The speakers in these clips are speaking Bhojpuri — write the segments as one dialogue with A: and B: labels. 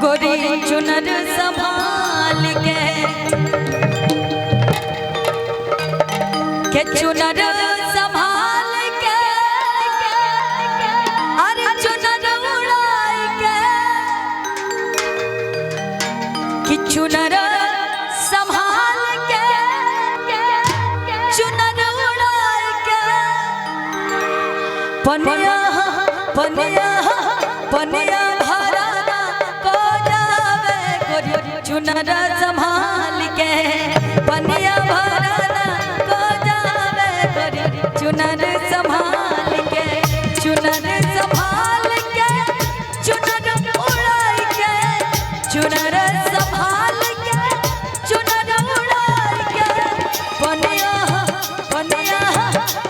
A: गोरी चुनर संभाल के चुनर संभाल के अरे चुनर उड़ाई के चुनर संभाल के चुनर उड़ाई के पनिया पनिया पनिया भराना को जावे गोरी चुनर संभाल के पनिया भराना को जावे गोरी चुनर संभाल के चुनर संभाल के चुनर उड़ाई के चुनर संभाल के चुनर उड़ाई के पनिया पनिया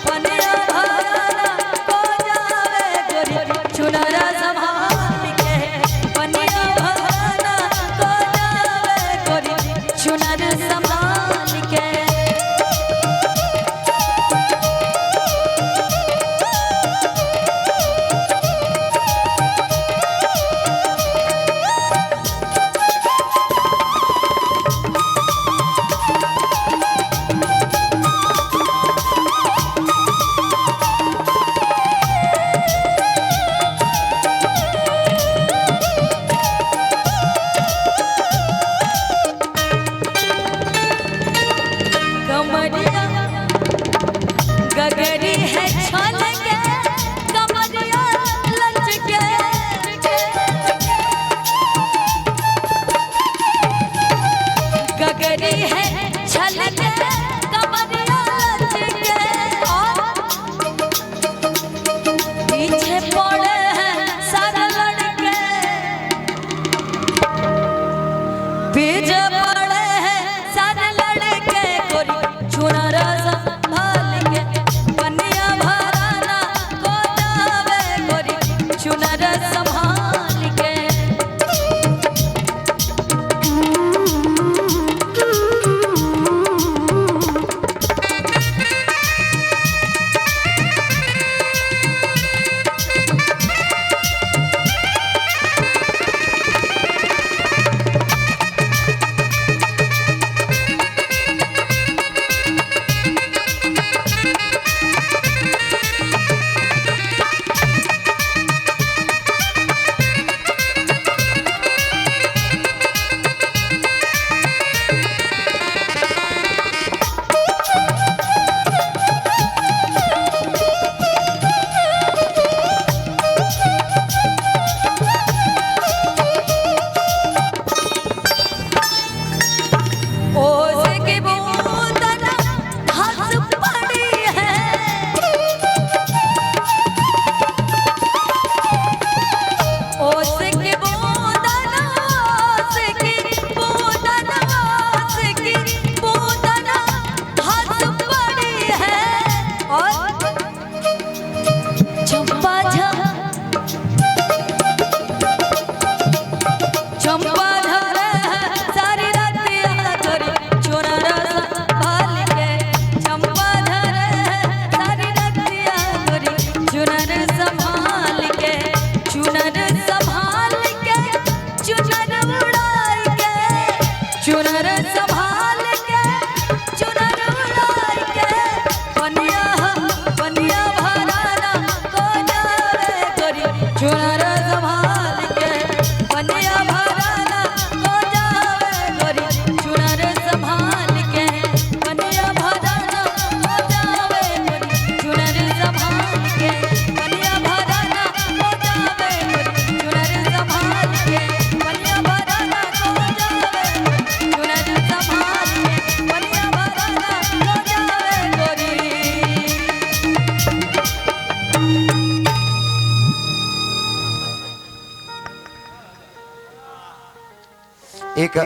A: पनिया भराना को जावे गोरी चुनर संभाल के पनिया भराना को जावे गोरी चुनर संभाल के कमरिया गगरी है छल के कमरिया लच के गगरी है छल के कमरिया लच के और पीछे पड़े हैं सारे लड़के पीछे पड़े हैं सारे लड़के गोरी चुनर संभाल के पनिया भराना को जावे गोरी चुनर संभाल के ओस की बूंदन हंस पड़ी है ओस की बूंदन ओस की बूंदन ओस की बूंदन हंस पड़ी है और चंपा चंपा सारी रातिया गोरी चुनर संभाल के चंपा सारी रातिया गोरी चुनर संभाल के चुनर संभाल के चुनर उड़ाई के चुनर संभाल के चुनर उड़ाई के पनिया पनिया भराना को जावे गोरी चुनर